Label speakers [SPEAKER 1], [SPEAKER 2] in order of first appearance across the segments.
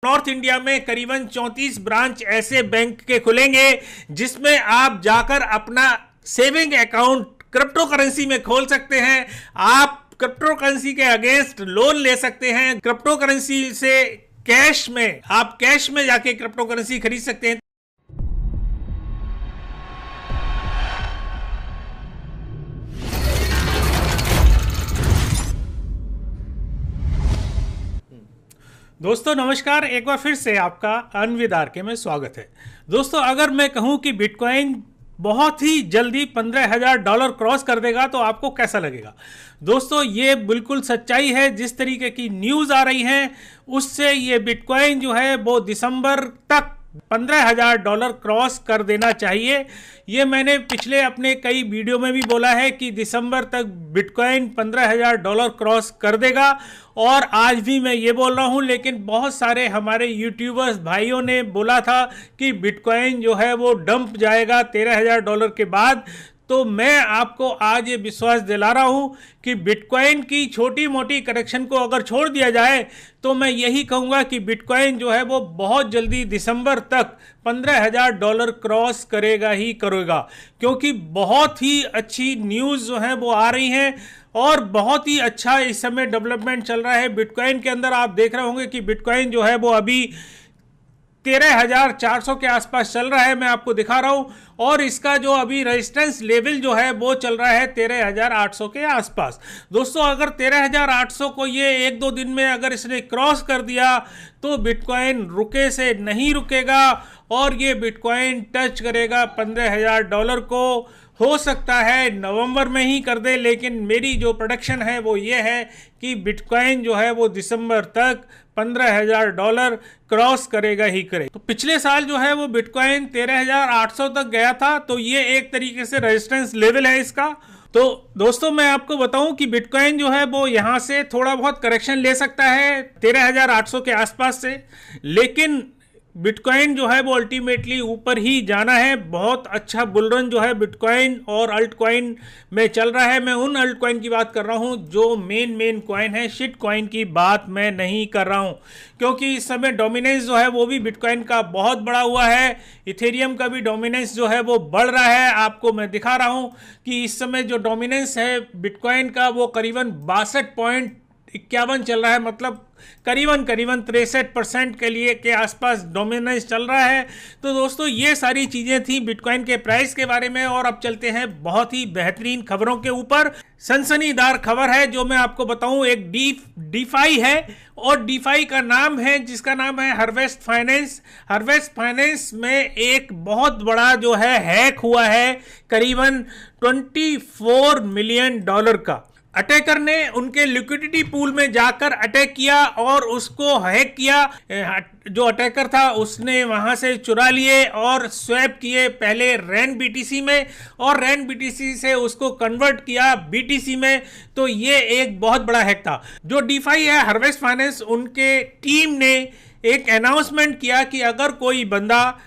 [SPEAKER 1] North India में करीबन 34 branch ऐसे बैंक के खुलेंगे जिसमें आप जाकर अपना सेविंग अकाउंट क्रिप्टो करेंसी में खोल सकते हैं। आप क्रिप्टो करेंसी के अगेंस्ट लोन ले सकते हैं। क्रिप्टो करेंसी से आप कैश में जाके क्रिप्टो करेंसी खरीद सकते हैं। दोस्तों नमस्कार, एक बार फिर से आपका अनविद आरके में स्वागत है। दोस्तों अगर मैं कहूं कि बिटकॉइन बहुत ही जल्दी $15,000 क्रॉस कर देगा तो आपको कैसा लगेगा? दोस्तों ये बिल्कुल सच्चाई है। जिस तरीके की न्यूज़ आ रही है उससे ये बिटकॉइन जो है वो दिसंबर तक $15,000 क्रॉस कर देना चाहिए। ये मैंने पिछले अपने कई वीडियो में भी बोला है कि दिसंबर तक बिटकॉइन $15,000 क्रॉस कर देगा, और आज भी मैं ये बोल रहा हूँ। लेकिन बहुत सारे हमारे यूट्यूबर्स भाइयों ने बोला था कि बिटकॉइन जो है वो डंप जाएगा $13,000 के बाद। तो मैं आपको आज ये विश्वास दिला रहा हूँ कि बिटकॉइन की छोटी मोटी करेक्शन को अगर छोड़ दिया जाए तो मैं यही कहूँगा कि बिटकॉइन जो है वो बहुत जल्दी दिसंबर तक $15,000 क्रॉस करेगा ही करेगा, क्योंकि बहुत ही अच्छी न्यूज़ जो है वो आ रही हैं और बहुत ही अच्छा इस समय डेवलपमेंट चल रहा है बिटकॉइन के अंदर। आप देख रहे होंगे कि बिटकॉइन जो है वो अभी 13,400 के आसपास चल रहा है। मैं आपको दिखा रहा हूं, और इसका जो अभी रेजिस्टेंस लेवल जो है वो चल रहा है 13,800 के आसपास। दोस्तों अगर 13,800 को ये एक दो दिन में अगर इसने क्रॉस कर दिया तो बिटकॉइन रुके से नहीं रुकेगा और ये बिटकॉइन टच करेगा $15,000 को। हो सकता है नवंबर में ही कर दे, लेकिन मेरी जो प्रेडिक्शन है वो ये है कि बिटकॉइन जो है वो दिसंबर तक $15,000 क्रॉस करेगा ही करे। तो पिछले साल जो है वो बिटकॉइन 13,800 तक गया था, तो ये एक तरीके से रेजिस्टेंस लेवल है इसका। तो दोस्तों मैं आपको बताऊं कि बिटकॉइन जो है वो यहाँ से थोड़ा बहुत करेक्शन ले सकता है 13,800 के आसपास से, लेकिन बिटकॉइन जो है वो अल्टीमेटली ऊपर ही जाना है। बहुत अच्छा बुलरन जो है बिटकॉइन और अल्ट कॉइन में चल रहा है। मैं उन अल्ट कॉइन की बात कर रहा हूं जो मेन कॉइन है, शिट कॉइन की बात मैं नहीं कर रहा हूं, क्योंकि इस समय डोमिनेंस जो है वो भी बिटकॉइन का बहुत बड़ा हुआ है। इथेरियम का भी डोमिनेंस जो है वो बढ़ रहा है। आपको मैं दिखा रहा हूं कि इस समय जो डोमिनेंस है बिटकॉइन का वो करीबन 62.51 चल रहा है, मतलब करीबन 63% के आसपास डोमिनेंस चल रहा है। तो दोस्तों ये सारी चीजें थी बिटकॉइन के प्राइस के बारे में, और अब चलते हैं बहुत ही बेहतरीन खबरों के ऊपर। सनसनीदार खबर है जो मैं आपको बताऊं, एक डीफाई है, और डीफाई का नाम है जिसका नाम है हार्वेस्ट फाइनेंस। हार्वेस्ट फाइनेंस में एक बहुत बड़ा जो है हैक हुआ है करीबन $24 मिलियन का। अटैकर ने उनके लिक्विडिटी पूल में जाकर अटैक किया और उसको हैक किया। जो अटैकर था उसने वहां से चुरा लिए और स्वैप किए पहले रैन बीटीसी में, और रैन बीटीसी से उसको कन्वर्ट किया बीटीसी में। तो ये एक बहुत बड़ा हैक था। जो डीफाई है हार्वेस्ट फाइनेंस, उनके टीम ने एक अनाउंसमेंट किया कि अगर कोई बंदा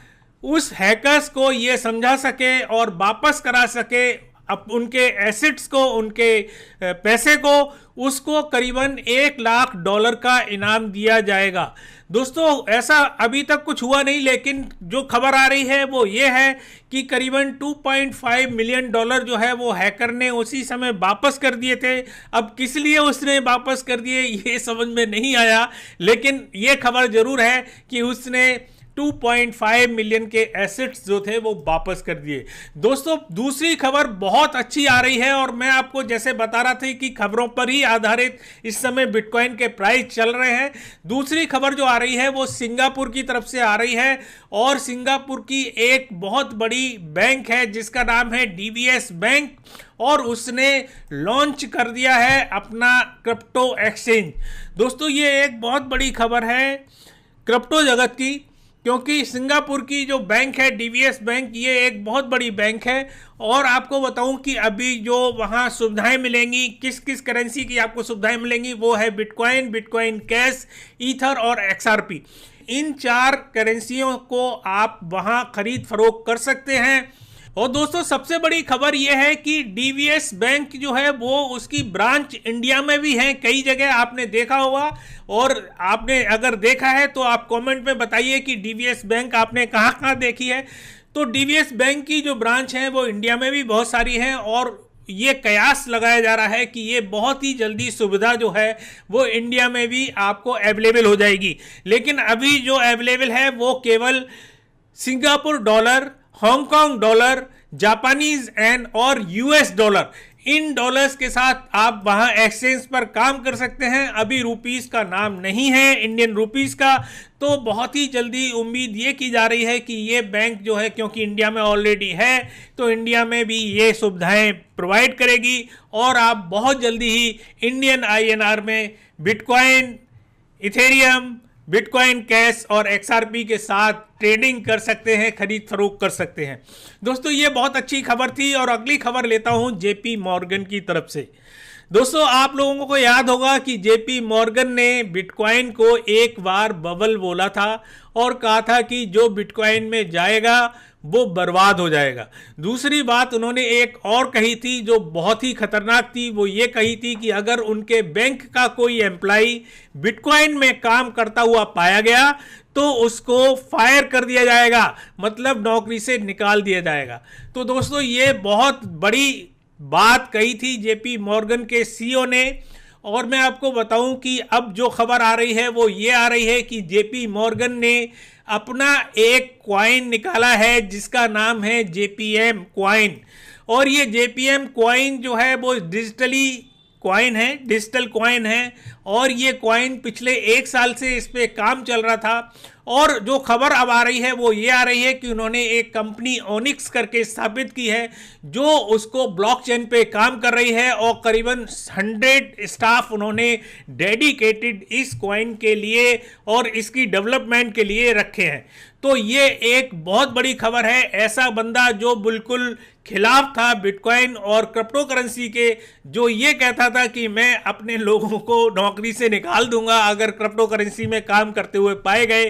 [SPEAKER 1] उस हैकर्स को ये समझा सके और वापस करा सके अब उनके एसेट्स को, उनके पैसे को, उसको करीबन $1,00,000 का इनाम दिया जाएगा। दोस्तों ऐसा अभी तक कुछ हुआ नहीं, लेकिन जो खबर आ रही है वो ये है कि करीबन $2.5 मिलियन जो है वो हैकर ने उसी समय वापस कर दिए थे। अब किस लिए उसने वापस कर दिए ये समझ में नहीं आया, लेकिन ये खबर जरूर है कि उसने 2.5 मिलियन के एसेट्स जो थे वो वापस कर दिए। दोस्तों दूसरी खबर बहुत अच्छी आ रही है, और मैं आपको जैसे बता रहा था कि खबरों पर ही आधारित इस समय बिटकॉइन के प्राइस चल रहे हैं। दूसरी खबर जो आ रही है वो सिंगापुर की तरफ से आ रही है, और सिंगापुर की एक बहुत बड़ी बैंक है जिसका नाम है डीबीएस बैंक, और उसने लॉन्च कर दिया है अपना क्रिप्टो एक्सचेंज। दोस्तों ये एक बहुत बड़ी खबर है क्रिप्टो जगत की, क्योंकि सिंगापुर की जो बैंक है डीबीएस बैंक, ये एक बहुत बड़ी बैंक है। और आपको बताऊं कि अभी जो वहाँ सुविधाएं मिलेंगी, किस किस करेंसी की आपको सुविधाएं मिलेंगी, वो है बिटकॉइन, बिटकॉइन कैश, ईथर और एक्सआरपी। इन 4 करेंसियों को आप वहाँ खरीद फरोख्त कर सकते हैं। और दोस्तों सबसे बड़ी खबर यह है कि डीवीएस बैंक जो है वो उसकी ब्रांच इंडिया में भी है, कई जगह आपने देखा होगा। और आपने अगर देखा है तो आप कमेंट में बताइए कि डीवीएस बैंक आपने कहाँ कहाँ देखी है। तो डीवीएस बैंक की जो ब्रांच है वो इंडिया में भी बहुत सारी हैं और ये कयास लगाया जा रहा है कि ये बहुत ही जल्दी सुविधा जो है वो इंडिया में भी आपको अवेलेबल हो जाएगी। लेकिन अभी जो अवेलेबल है वो केवल Singapore dollar, Hong Kong dollar, Japanese and और यूएस डॉलर, इन डॉलर्स के साथ आप वहां एक्सचेंज पर काम कर सकते हैं। अभी रुपीस का नाम नहीं है, इंडियन रुपीस का। तो बहुत ही जल्दी उम्मीद ये की जा रही है कि ये बैंक जो है, क्योंकि इंडिया में ऑलरेडी है, तो इंडिया में भी ये सुविधाएं प्रोवाइड करेगी और आप बहुत जल्दी ही इंडियन आईएनआर में बिटकॉइन, इथेरियम, बिटकॉइन कैश और एक्सआरपी के साथ ट्रेडिंग कर सकते हैं, खरीद फरोख्त कर सकते हैं। दोस्तों ये बहुत अच्छी खबर थी और अगली खबर लेता हूं जेपी मॉर्गन की तरफ से। दोस्तों आप लोगों को याद होगा कि जेपी मॉर्गन ने बिटकॉइन को एक बार बबल बोला था और कहा था कि जो बिटकॉइन में जाएगा वो बर्बाद हो जाएगा। दूसरी बात उन्होंने एक और कही थी जो बहुत ही खतरनाक थी, वो ये कही थी कि अगर उनके बैंक का कोई एम्प्लॉय बिटकॉइन में काम करता हुआ पाया गया तो उसको फायर कर दिया जाएगा, मतलब नौकरी से निकाल दिया जाएगा। तो दोस्तों ये बहुत बड़ी बात कही थी जेपी मॉर्गन के सीईओ ने। और मैं आपको बताऊं कि अब जो खबर आ रही है वो ये आ रही है कि जेपी मॉर्गन ने अपना एक कॉइन निकाला है जिसका नाम है जेपीएम कॉइन। और ये जेपीएम कॉइन जो है वो डिजिटल कॉइन है और ये कॉइन पिछले 1 साल से इस पे काम चल रहा था। और जो खबर अब आ रही है वो ये आ रही है कि उन्होंने एक कंपनी ओनिक्स करके स्थापित की है जो उसको ब्लॉकचेन पे काम कर रही है और करीबन 100 स्टाफ उन्होंने डेडिकेटेड इस कॉइन के लिए और इसकी डेवलपमेंट के लिए रखे हैं। तो ये एक बहुत बड़ी खबर है। ऐसा बंदा जो बिल्कुल खिलाफ था बिटकॉइन और क्रिप्टो करेंसी के, जो ये कहता था कि मैं अपने लोगों को नौकरी से निकाल दूंगा अगर क्रिप्टो करेंसी में काम करते हुए पाए गए,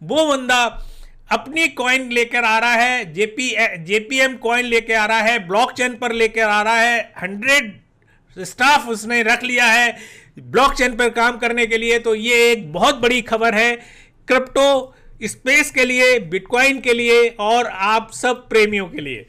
[SPEAKER 1] वो बंदा अपनी कॉइन लेकर आ रहा है, जेपीएम कॉइन लेकर आ रहा है, ब्लॉकचेन पर लेकर आ रहा है। 100 स्टाफ उसने रख लिया है ब्लॉकचेन पर काम करने के लिए। तो ये एक बहुत बड़ी खबर है क्रिप्टो स्पेस के लिए, बिटकॉइन के लिए और आप सब प्रेमियों के लिए।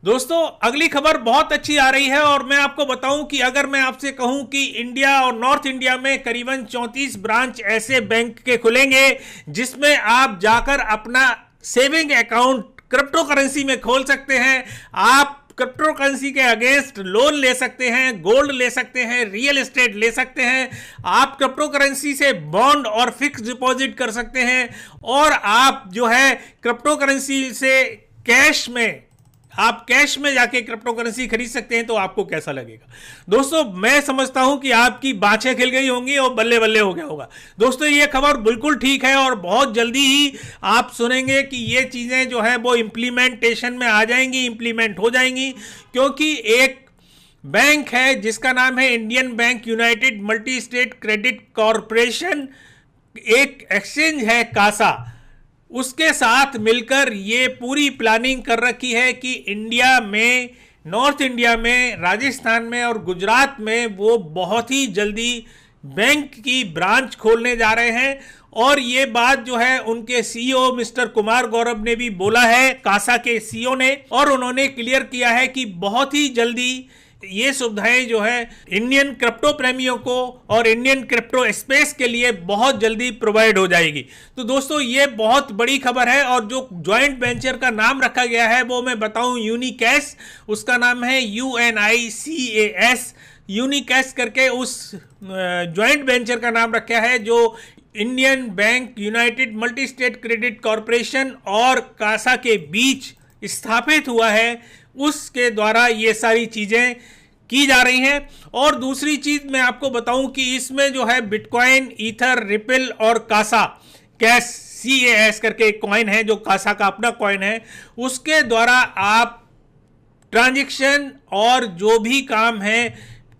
[SPEAKER 1] दोस्तों अगली खबर बहुत अच्छी आ रही है और मैं आपको बताऊं कि अगर मैं आपसे कहूं कि इंडिया और नॉर्थ इंडिया में करीबन 34 ब्रांच ऐसे बैंक के खुलेंगे जिसमें आप जाकर अपना सेविंग अकाउंट क्रिप्टो करेंसी में खोल सकते हैं। आप क्रिप्टो करेंसी के अगेंस्ट लोन ले सकते हैं, गोल्ड ले सकते हैं, रियल एस्टेट ले सकते हैं। आप क्रिप्टो करेंसी से बॉन्ड और फिक्स डिपॉजिट कर सकते हैं और आप जो है क्रिप्टो करेंसी से कैश में जाके क्रिप्टो करेंसी खरीद सकते हैं। तो आपको कैसा लगेगा? दोस्तों मैं समझता हूं कि आपकी बाँछें खिल गई होंगी और बल्ले बल्ले हो गया होगा। दोस्तों ये खबर बिल्कुल ठीक है और बहुत जल्दी ही आप सुनेंगे कि ये चीजें जो है वो इंप्लीमेंटेशन में आ जाएंगी, इंप्लीमेंट हो जाएंगी। क्योंकि एक बैंक है जिसका नाम है Indian bank United multi state credit corporation, एक एक्सचेंज है कासा, उसके साथ मिलकर ये पूरी प्लानिंग कर रखी है कि इंडिया में, नॉर्थ इंडिया में, राजस्थान में और गुजरात में वो बहुत ही जल्दी बैंक की ब्रांच खोलने जा रहे हैं। और ये बात जो है उनके सीईओ मिस्टर कुमार गौरव ने भी बोला है, कासा के सीईओ ने, और उन्होंने क्लियर किया है कि बहुत ही जल्दी ये सुविधाएं जो है इंडियन क्रिप्टो प्रेमियों को और इंडियन क्रिप्टो स्पेस के लिए बहुत जल्दी प्रोवाइड हो जाएगी। तो दोस्तों ये बहुत बड़ी खबर है। और जो जॉइंट वेंचर का नाम रखा गया है वो मैं बताऊं यूनिकैश, उसका नाम है UNICAS, यूनिकैश करके उस जॉइंट वेंचर का नाम रखा है जो Indian bank United multi state credit corporation और कासा के बीच स्थापित हुआ है। उसके द्वारा ये सारी चीजें की जा रही हैं। और दूसरी चीज मैं आपको बताऊं कि इसमें जो है बिटकॉइन, ईथर, रिपल और कासा कैश CAS करके एक कॉइन है जो कासा का अपना कॉइन है, उसके द्वारा आप ट्रांजैक्शन और जो भी काम है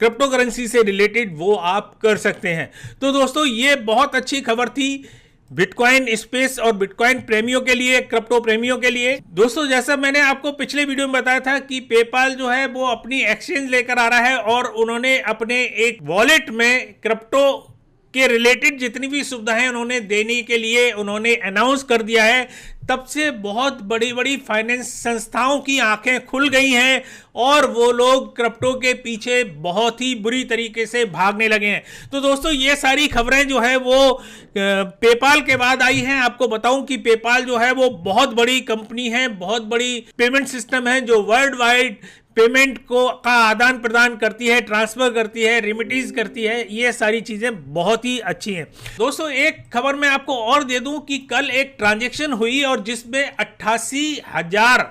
[SPEAKER 1] क्रिप्टो करेंसी से रिलेटेड वो आप कर सकते हैं। तो दोस्तों ये बहुत अच्छी खबर थी बिटकॉइन स्पेस और बिटकॉइन प्रेमियों के लिए, क्रिप्टो प्रेमियों के लिए। दोस्तों जैसा मैंने आपको पिछले वीडियो में बताया था कि पेपाल जो है वो अपनी एक्सचेंज लेकर आ रहा है और उन्होंने अपने एक वॉलेट में क्रिप्टो के रिलेटेड जितनी भी सुविधाएं उन्होंने देने के लिए उन्होंने अनाउंस कर दिया है। तब से बहुत बड़ी बड़ी फाइनेंस संस्थाओं की आंखें खुल गई हैं और वो लोग क्रिप्टो के पीछे बहुत ही बुरी तरीके से भागने लगे हैं। तो दोस्तों ये सारी खबरें जो है वो पेपाल के बाद आई हैं। आपको बताऊं कि पेपाल जो है वो बहुत बड़ी कंपनी है, बहुत बड़ी पेमेंट सिस्टम है जो वर्ल्ड वाइड पेमेंट का आदान प्रदान करती है, ट्रांसफर करती है, रिमिटीज करती है। ये सारी चीजें बहुत ही अच्छी हैं। दोस्तों एक खबर मैं आपको और दे दूं कि कल एक ट्रांजैक्शन हुई और जिसमें 88,000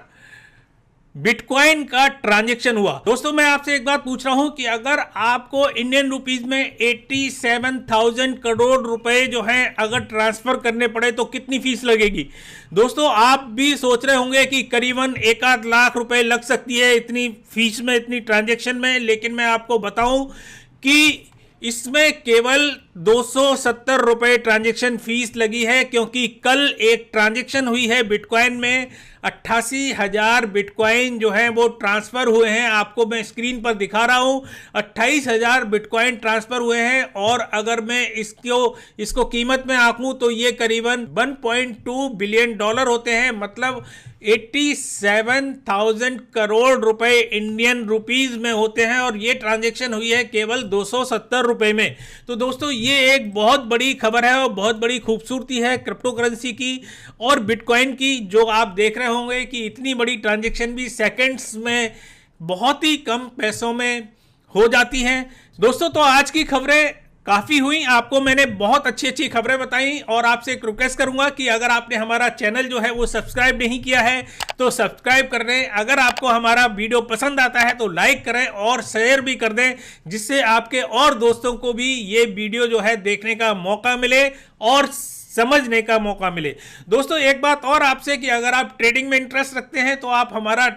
[SPEAKER 1] बिटकॉइन का ट्रांजैक्शन हुआ। दोस्तों मैं आपसे एक बात पूछ रहा हूं कि अगर आपको इंडियन रुपीज में 87,000 करोड़ रुपए जो हैं अगर ट्रांसफर करने पड़े तो कितनी फीस लगेगी। दोस्तों आप भी सोच रहे होंगे कि करीबन 1-8 लाख रुपए लग सकती है इतनी फीस में, इतनी ट्रांजैक्शन में। लेकिन मैं आपको बताऊं कि इसमें केवल 270 रुपए ट्रांजैक्शन फीस लगी है, क्योंकि कल एक ट्रांजैक्शन हुई है बिटकॉइन में। 88,000 बिटकॉइन जो है वो ट्रांसफर हुए हैं। आपको मैं स्क्रीन पर दिखा रहा हूं, 28,000 बिटकॉइन ट्रांसफर हुए हैं। और अगर मैं इसको कीमत में आंकूं तो ये करीबन 1.2 बिलियन डॉलर होते हैं, मतलब 87,000 करोड़ रुपए इंडियन रुपीज में होते हैं। और ये ट्रांजैक्शन हुई है केवल 270 रुपए में। तो दोस्तों ये एक बहुत बड़ी खबर है और बहुत बड़ी खूबसूरती है क्रिप्टो करेंसी की और बिटकॉइन की, जो आप देख रहे होंगे कि इतनी बड़ी ट्रांजैक्शन भी सेकंड्स में बहुत ही कम पैसों में हो जाती हैं। दोस्तों तो आज की खबरें काफी हुई, आपको मैंने बहुत अच्छी अच्छी खबरें बताई और आपसे एक रिक्वेस्ट करूंगा कि अगर आपने हमारा चैनल जो है वो सब्सक्राइब नहीं किया है तो सब्सक्राइब कर दें। अगर आपको हमारा वीडियो पसंद आता है तो लाइक करें और शेयर भी कर दें, जिससे आपके और दोस्तों को भी ये वीडियो जो है देखने का मौका मिले और समझने का मौका मिले। दोस्तों एक बात और आपसे कि अगर आप ट्रेडिंग में इंटरेस्ट रखते हैं तो आप हमारा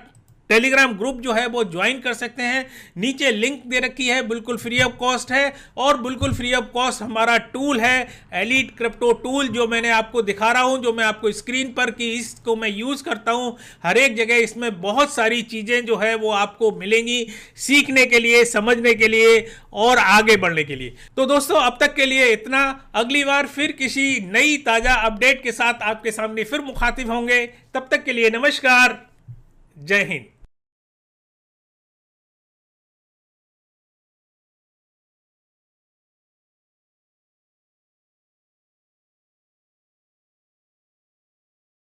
[SPEAKER 1] टेलीग्राम ग्रुप जो है वो ज्वाइन कर सकते हैं। नीचे लिंक दे रखी है, बिल्कुल फ्री ऑफ कॉस्ट है और बिल्कुल फ्री ऑफ कॉस्ट हमारा टूल है एलीट क्रिप्टो टूल, जो मैंने आपको दिखा रहा हूं, जो मैं आपको स्क्रीन पर कि इसको मैं यूज करता हूं हर एक जगह। इसमें बहुत सारी चीजें जो है वो आपको मिलेंगी सीखने के लिए, समझने के लिए और आगे बढ़ने के लिए। तो दोस्तों अब तक के लिए इतना। अगली बार फिर किसी नई ताजा अपडेट के साथ आपके सामने फिर मुखातिब होंगे। तब तक के लिए नमस्कार, जय हिंद।